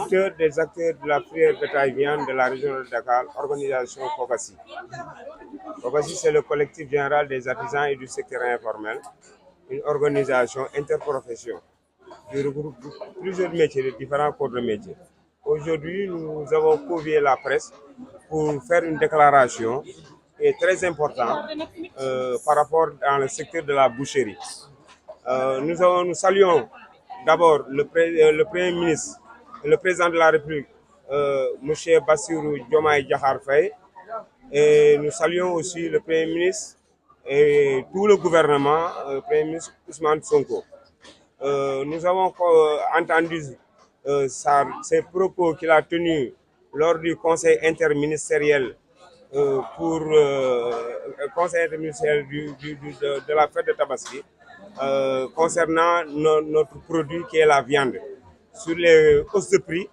directeur des acteurs de la filière bétail-viande de la région de Dakar, organisation COCACI. COCACI, c'est le collectif général des artisans et du secteur informel, une organisation interprofession qui regroupe plusieurs métiers, de différents corps de métiers. Aujourd'hui, nous avons convié la presse pour faire une déclaration qui est très importante par rapport dans le secteur de la boucherie. Nous saluons d'abord le Premier ministre, le président de la République, M. Bassirou Diomaye Diakhar Faye, et nous saluons aussi le Premier ministre et tout le gouvernement, le Premier ministre Ousmane Sonko. Nous avons entendu ces propos qu'il a tenus lors du conseil interministériel conseil interministériel de la fête de Tabaski concernant notre produit qui est la viande. Sur les hausses de prix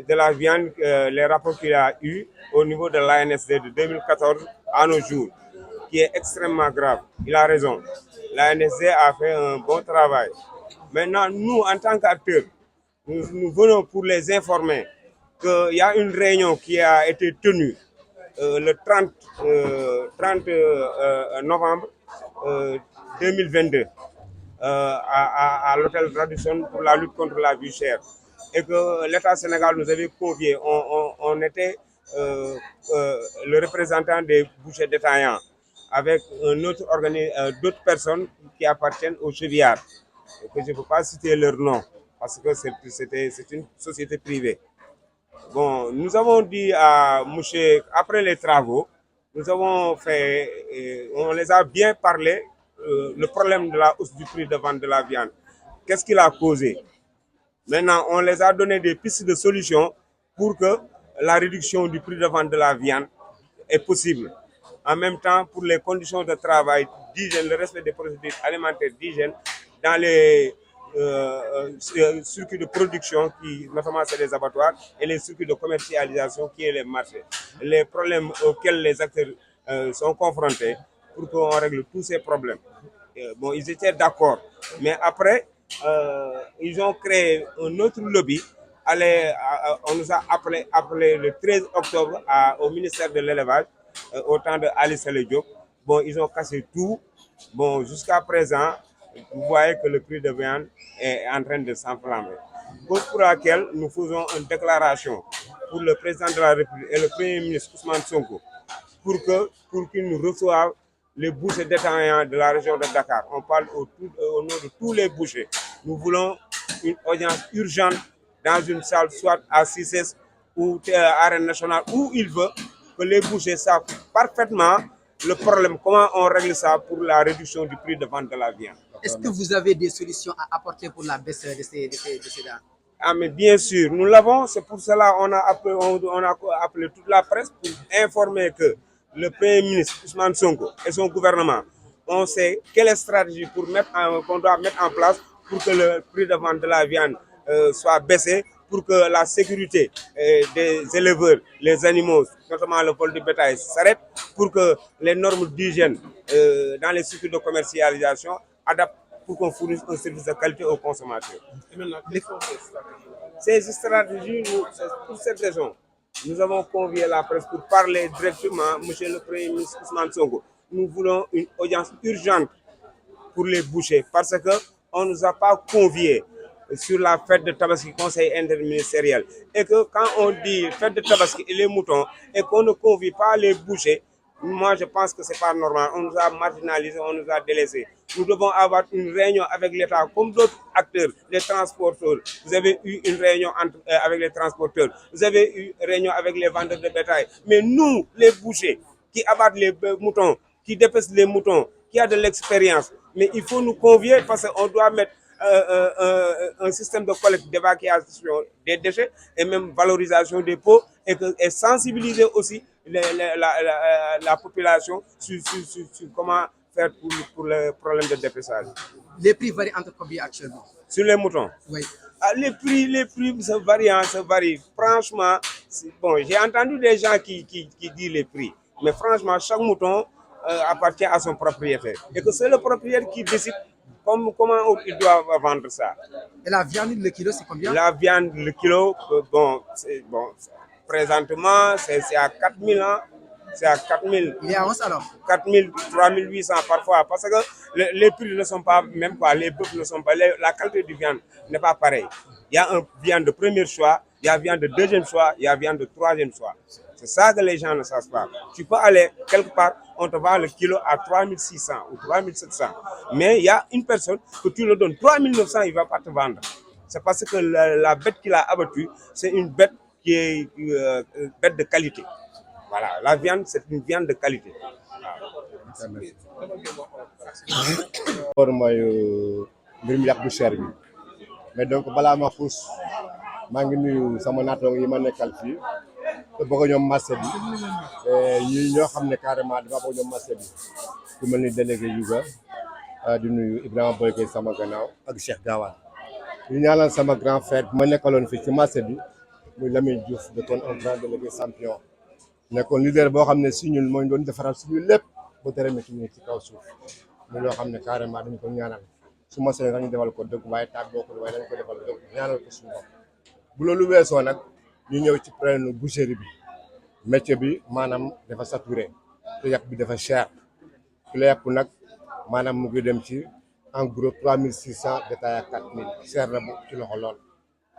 de la viande, les rapports qu'il a eu au niveau de l'ANSD de 2014 à nos jours, qui est extrêmement grave. Il a raison. L'ANSD a fait un bon travail. Maintenant, nous, en tant qu'acteurs, nous venons pour les informer qu'il y a une réunion qui a été tenue le 30 novembre 2022 à l'hôtel Radisson pour la lutte contre la vie chère. Et que l'État sénégal nous avait conviés. On était le représentant des bouchers détaillants avec d'autres personnes qui appartiennent au Chevillard, que je ne peux pas citer leur nom parce que c'est une société privée. Bon, nous avons dit à monsieur, après les travaux, nous avons fait, on les a bien parlé, le problème de la hausse du prix de vente de la viande. Qu'est-ce qu'il a causé? Maintenant, on les a donné des pistes de solutions pour que la réduction du prix de vente de la viande est possible. En même temps, pour les conditions de travail d'hygiène, le respect des procédures alimentaires d'hygiène dans les circuits de production, qui notamment c'est les abattoirs, et les circuits de commercialisation qui est les marchés. Les problèmes auxquels les acteurs sont confrontés pour qu'on règle tous ces problèmes. Bon, ils étaient d'accord. Mais après, ils ont créé un autre lobby. On nous a appelé le 13 octobre au ministère de l'élevage, au temps de Alice Diop. Bon, ils ont cassé tout. Bon, jusqu'à présent, vous voyez que le prix de viande est en train de s'enflammer. Cause pour laquelle nous faisons une déclaration pour le président de la République et le Premier ministre Ousmane Sonko pour qu'ils nous reçoivent les bouchers détaillants de la région de Dakar. On parle au nom de tous les bouchers. Nous voulons une audience urgente dans une salle, soit à CICES ou à Arène nationale, où il veut, que les bouchers savent parfaitement le problème, comment on règle ça pour la réduction du prix de vente de la viande. Est-ce que vous avez des solutions à apporter pour la baisse de ces dents? Ah, mais bien sûr, nous l'avons. C'est pour cela qu'on a appelé toute la presse pour informer que le Premier ministre Ousmane Sonko et son gouvernement, on sait quelle stratégie qu'on doit mettre en place pour que le prix de vente de la viande soit baissé, pour que la sécurité des éleveurs, les animaux, notamment le vol du bétail, s'arrête, pour que les normes d'hygiène dans les circuits de commercialisation adaptent pour qu'on fournisse un service de qualité aux consommateurs. Et maintenant, quelles sont ces stratégies? Pour cette raison, nous avons convié la presse pour parler directement, monsieur le Premier ministre Ousmane Sonko. Nous voulons une audience urgente pour les bouchers parce qu'on ne nous a pas conviés sur la fête de Tabaski, conseil interministériel. Et que quand on dit fête de Tabaski et les moutons et qu'on ne convie pas les bouchers, moi je pense que c'est pas normal. On nous a marginalisés, on nous a délaissés. Nous devons avoir une réunion avec l'État comme d'autres acteurs, les transporteurs. Vous avez eu une réunion avec les transporteurs. Vous avez eu une réunion avec les vendeurs de bétail. Mais nous, les bouchers, qui abattent les moutons, qui dépecent les moutons, qui a de l'expérience, mais il faut nous convier parce qu'on doit mettre un système de collecte d'évacuation des déchets et même valorisation des pots et sensibiliser aussi la population sur comment faire pour le problème de dépeçage. Les prix varient entre combien actuellement? Sur les moutons? Oui. Les prix se varient. Franchement, bon, j'ai entendu des gens qui disent les prix, mais franchement, chaque mouton appartient à son propriétaire. Et que c'est le propriétaire qui décide comment ils doivent vendre ça? Et la viande, le kilo, c'est combien? La viande, le kilo, présentement, c'est à 4000 ans. C'est à 4000. Il est à 11 alors? 4000, 3800 parfois. Parce que les prix ne sont pas même quoi, les peuples ne sont pas. La qualité de viande n'est pas pareille. Il y a un viande de premier choix, il y a viande de deuxième choix, il y a viande de troisième choix. C'est ça que les gens ne savent pas. Tu peux aller quelque part, on te vend le kilo à 3600 ou 3700. Mais il y a une personne que tu le donnes 3900, il ne va pas te vendre. C'est parce que la bête qu'il a abattue, c'est une bête qui est bête de qualité. Voilà, la viande, c'est une viande de qualité. loolu mooy mbir mi yàq bu cher bi mais donc balaa ma xuus maa ngi nuyu sama naataango yi ma nekkal fii te bëgg ñoom marché bi yi ñoo xam ne carrément dafa bëgg ñoom marché bi ku mel ni délégué Yuga di nuyu Ibrahima Boyke sama gannaaw ak Cheikh Gawane ñu ñaanal sama grand frère bi ma nekkaloon fii ci marché bi muy Lamine Diouf de kon un grand délégué champion nekkoon leader boo xam ne si ñun moo ñu doon defaral suñu lépp bu tere mi ñu ci kaw suuf ñu loo xam ne carrément dañu ko ñaanal su ma seen dañu defal ko dëgg waaye tàggoo ko waaye dañu ko defal dëgg ñaanal ko suñu bopp bu loolu weesoo nag ñu ñëw ci problème boucherie bi métier bi maanaam dafa saturé te yàpp bi dafa cher kilo yàpp nag maanaam mu ngi dem ci en gros 3600 détaillé à 4000 cher na bu ci loxo lool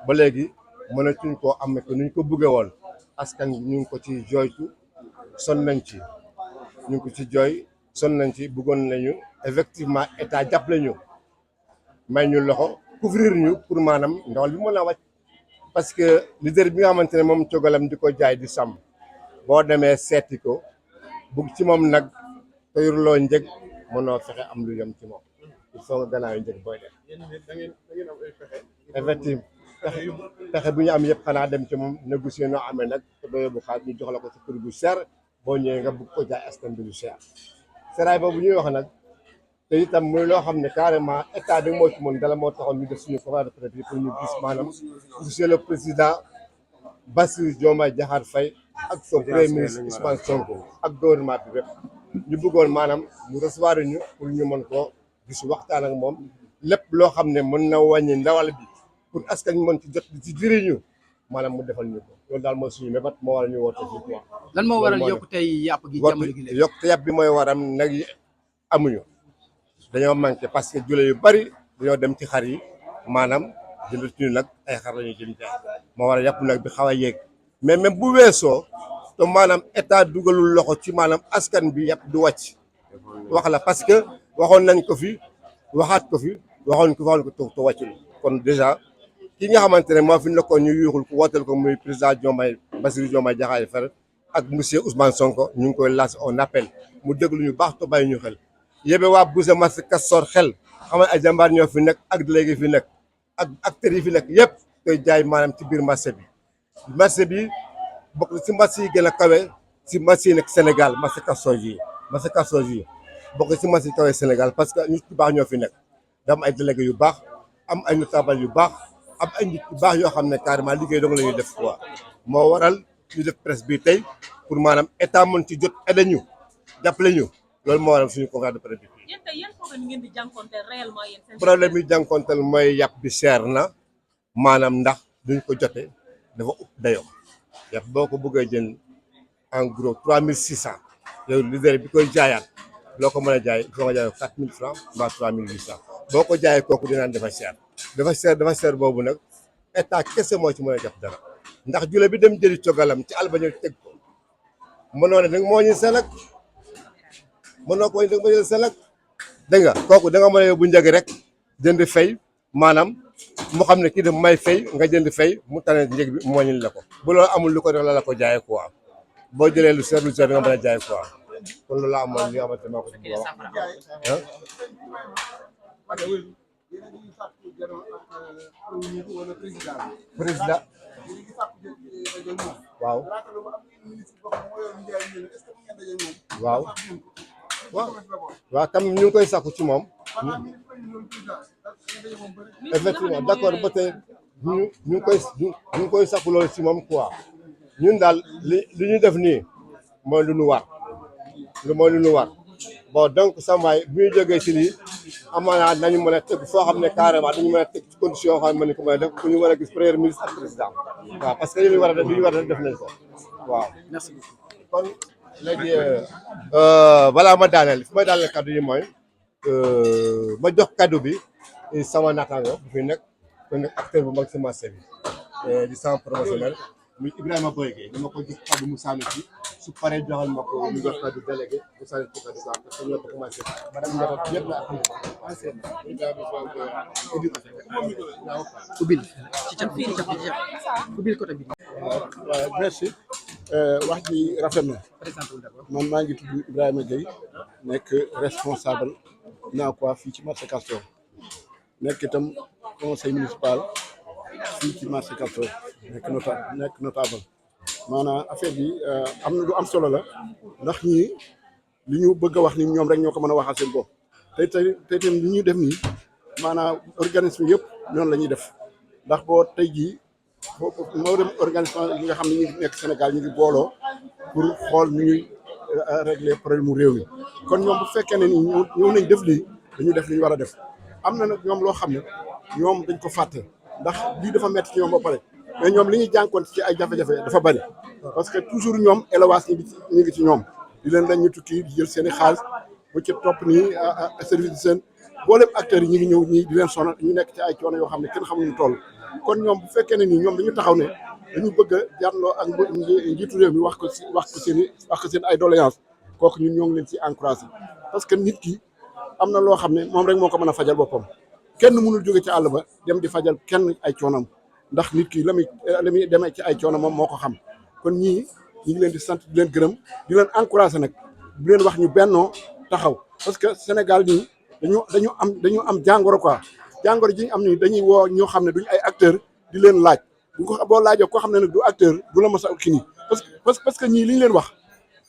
ba léegi mënatuñ koo am ko nuñ ko bëggee woon askan ñu ngi ko ci jooytu son nañ ci ñu ngi ko ci jooy son nañ ci bëggoon nañu effectivement état jàppale ñu may ñu loxo couvrir ñu pour maanaam ndawal bi mën a wàcc parce que leader bi nga xamante ne moom cogalam di ko jaay di sàmm boo demee seeti ko bugg ci moom nag te yoruloo njëg mënoo fexe am lu yem ci moom il faut nga gannaaw njëg booy def effectivement pexe bu ñu am yëpp xanaa dem ci moom négocier noo amee nag te doo yóbbu xaalis ñu jox la ko ci prix bu cher boo ñëwee nga bugg ko jaay askan bi lu cher seraay boobu ñuy wax nag te itam muy loo xam ne carrément état bi moo ci mën dala moo taxoon ñu def suñu conférence de presse pour ñu gis maanaam monsieur le président Bassirou Diomaye Diakhar Faye ak son premier ministre Ousmane Sonko ak gouvernement bi bépp ñu bëggoon maanaam mu recevoir ñu pour ñu mën koo gis waxtaan ak moom lépp loo xam ne mën na wàññi ndawal bi pour askan ñu mën ci jot di ci jëriñu maanaam mu defal ñu ko loolu daal mooy suñu mébat moo waral ñu woote fii quoi. lan moo waral yokkute yàpp gi jamono gi léegi yokkute yàpp bi mooy waram nag yi amuñu dañoo manqué parce que jule yu bari dañoo dem ci xar yi maanaam jënd ci nag ay xar la ñuy jënd jaay moo waral yàpp nag bi xaw a yéeg mais même bu weesoo te maanaam état dugalul loxo ci maanaam askan bi yàpp du wàcc wax la parce que waxoon nañ ko fi waxaat ko fi waxoon ko te wàccul kon déjà ki nga xamante ne moo fi nekkoon ñu yuuxul ko wooteel ko muy président Diomaye Bassirou Diomaye Diakhar Faye ak monsieur Ousmane Sonko ñu ngi koy lancer un appel mu déglu ñu baax te bàyyi ñu xel yébe waa Boucher marché Castor xel xam ay jàmbaar ñoo fi nekk ak délégué fi nekk ak acteurs yi fi nekk yëpp koy jaay maanaam ci biir marché bi bokk ci marché yi gën a kawe ci marché yi nekk Sénégal marché Castor yi bokk ci marché yi kawe Sénégal parce que nit yu baax ñoo fi nekk da am ay délégué yu baax am ay notable yu baax am ay nit yu baax yoo xam ne carrément liggéey dong la ñuy def quoi moo waral ñu def presse bi tey pour maanaam état mën ci jot aide ñu jàppale ñu loolu moo waral suñu conférence de presse bi. problème yi jànkonteel mooy yàpp bi cher na maanaam ndax duñ ko jote dafa ëpp dayoo yàpp boo ko bëggee jënd en gros 3600 yow leader bi koy jaayaat loo ko mën a jaay foo nga jaay 4000 francs mbaa 3800 boo ko jaayee kooku dinaan dafa cher boobu nag état kese moo ci mën a def dara ndax jule bi dem jëli cogalam ci albañu teg ko mënoo ne nag moo ñu selak mënoo ko nag moo ñu selak dégg nga kooku da nga mën a yóbbu njëg rek jënd fay maanaam mu xam ne kii daf may fay nga jënd fay mu tane njëg bi moo ñu la ko bu loolu amul lu ko def la ko jaayee quoi boo jëlee lu seer nga mën a jaay quoi kon loolu la amoon li nga xamante maa ko ci wax président waaw tam ñu ngi koy sàkku ci moom effectivement d'accord ba tey ñu ngi koy sàkku loolu ci moom quoi ñun daal li ñu def nii mooy lu ñu war bon donc samaay bu ñu jógee ci lii amaana nañu mën a teg foo xam ne carrément dañu mën a teg ci condition yoo xam ne ko mën a def bu ñu war a gis premier ministre ak président waaw parce que li ñu war a def def nañ ko waaw. merci beaucoup. kon léegi balaa ma daaneel fi may daaneel kaddu yi mooy ma jox kaddu bi sama naataango bu fi nekk acteur bu mag si marché bi di sama promotionnel muy Ibrahima Boye Gueye dama ko jox kaddu mu sànni ci su paree joxal ma ko ñu jox kaddu délégué mu sànni ci kaddu quoi parce que ñoo ko commencé madame Ndiaye ñëpp la ubbil ci cap ubbil côté bi. waaw merci wax ji rafet na man maa ngi tudd Ibrahima Gueye nekk responsable naa quoi fii ci marché Castor nekk itam conseil municipal fii ci marché Castor nekk notable maanaam affaire bi am na lu am solo la ndax ñii li ñu bëgg a wax ni ñoom rek ñoo ko mën a waxal seen bopp tey tam li ñuy def nii maanaam organisme yëpp noonu la ñuy def ndax boo tey jii moo dem organisme yi nga xam ne ñu ngi nekk Sénégal ñu ngi booloo pour xool nu ñuy régler problème mu réew mi kon ñoom bu fekkee ne ni ñëw nañ def lii dañu def li ñu war a def am na nag ñoom loo xam ne ñoom dañ ko fàtte ndax lii dafa métti ci ñoom ba pare mais ñoom li ñuy jànkoon ci ay jafe-jafe dafa bari parce que toujours ñoom élevage ñu ngi ci ñoom di leen dañ ñu tukki di jël seen i xaalis bu ci topp nii service de seen boolem acteurs yi ñu ngi ñëw ñii di leen sonal ñu nekk ci ay coono yoo xam ne kenn xamuñu toll kon ñoom bu fekkee ne nii ñoom dañu taxaw ne dañu bëgg a jarloo ak njiitu réew mi wax ko seen ay doléance kooku ñun ñoo ngi leen ci encouragé parce que nit ki am na loo xam ne moom rek moo ko mën a fajal boppam kenn mënul jóge ci àll ba dem di fajal kenn ay coonam ndax nit ki la muy demee ci ay coono moom moo ko xam kon ñii ñu ngi leen di sant di leen gërëm di leen encouragé nag di leen wax ñu bennoo taxaw parce que Sénégal nii dañu am jàngoro quoi jàngoro ji ñu am nii dañuy woo ñoo xam ne duñ ay acteur di leen laaj bu ko boo laajee koo xam ne nag du acteur du la mos a kii nii parce que ñii li ñu leen wax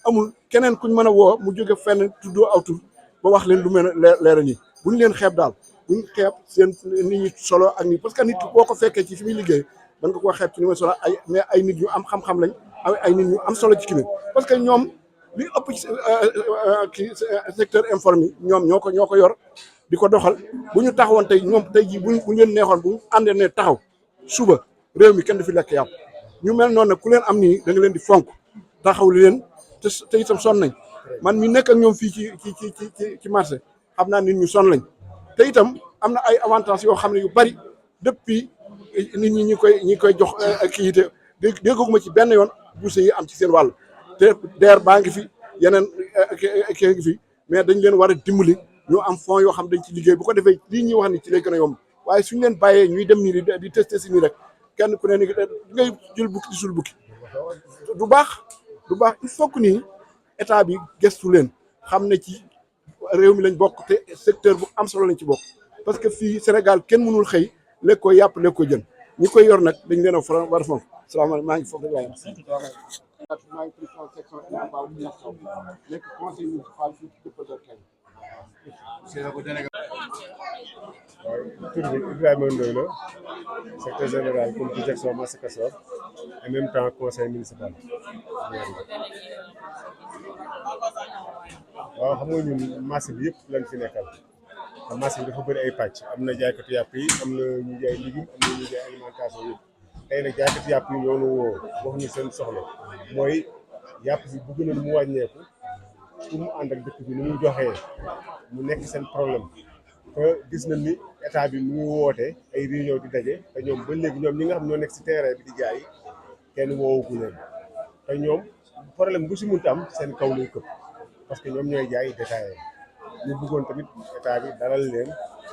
amul keneen kuñ mën a woo mu jóge fenn tuddoo aw tur ba wax leen lu mel ne leera ñi buñ leen xeeb daal buñ xeeb seen nit ñi solo ak nii parce que nit boo ko fekkee ci fi muy liggéey man nga koo xeeb ci ni muy solo mais ay nit yu am xam-xam lañ ay nit ñu am solo ci kii parce que ñoom li ëpp ci secteur informel ñoom ñoo ko yor di ko doxal bu ñu taxawoon tey ñoom tey jii buñ leen neexoon bu ñu àndee ne taxaw suba réew mi kenn du fi lekk yàpp ñu mel noonu nag ku leen am nii da nga leen di fonk taxaw li leen te itam sonn nañ man mi nekk ak ñoom fii ci marché xam naa nit ñu sonn lañ te itam am na ay avantages yoo xam ne yu bari depuis nit ñi ñi koy jox kii te dégguma ci benn yoon bourse yi am ci seen wàll te DER baa ngi fi yeneen kii ngi fi mais dañ leen war a dimbali ñu am fonds yoo xam dañ ci liggéey bu ko defee lii ñuy wax ni ci lay gën a yomb waaye suñu leen bàyyee ñuy dem nii di testé si nii rek kenn ku ne ni ngay jël bukki di sul bukki du baax il faut que nii état bi gëstu leen xam ne ci réew mi lañ bokk te secteur bu am solo lañ ci bokk parce que fii Sénégal kenn mënul xëy lekk ko yàpp lekk ko jën ñi koy yor nag dañ leen a war a fonk salaamaaleykum maa ngi foog rek laay maa ngi président section Ibrahima nekk conseil municipal fii ci département tur bi Ibrahima Ndoye la secrétaire général comité gestion marché Castor en même temps conseil municipal. waaw xam nga ñun marché bi yëpp lañ fi nekkal te marché bi dafa bëri ay pàcc am na jaaykatu yàpp yi am na ñu jaay légumes am na ñu jaay alimentation yëpp tey nag jaaykatu yàpp yi ñoo ñu woo wax ñu seen soxla mooy yàpp bi bëgg na mu wàññeeku pour mu ànd ak dëkk bi ni muy joxee mu nekk seen problème te gis nañ ni état bi mu ngi woote ay réunion di daje te ñoom ba léegi ñoom ñi nga xam ñoo nekk si terrain bi di jaay kenn woowagu leen te ñoom problème bu si mënta am seen kaw lay këpp parce que ñoom ñooy jaay détaillé ñu bëggoon tamit état bi dalal leen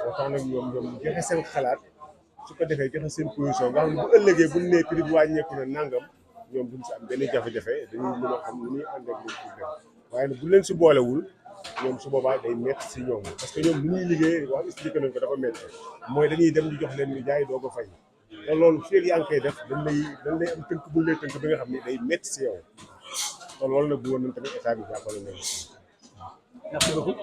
waxtaan ak ñoom joxe seen xalaat su ko defee joxe seen position nga xam ne bu ëllëgee bu ñu nee prix bi wàññeeku na nangam ñoom duñ si am benn jafe-jafe dañuy mën a xam lu ñuy ànd ak ñoom pour waaye nag bu leen si boolewul ñoom su boobaa day métti si ñoom parce que ñoom lu ñuy liggéey wax expliqué nañ ko dafa métti mooy dañuy dem di jox leen ñu jaay doo ko fay te loolu fii yaa ngi koy def dañ lay am tënk bu lay tënk bi nga xam ne day métti si yow te loolu nag bu woon nañ tamit état bi jàppale nañ. merci beaucoup.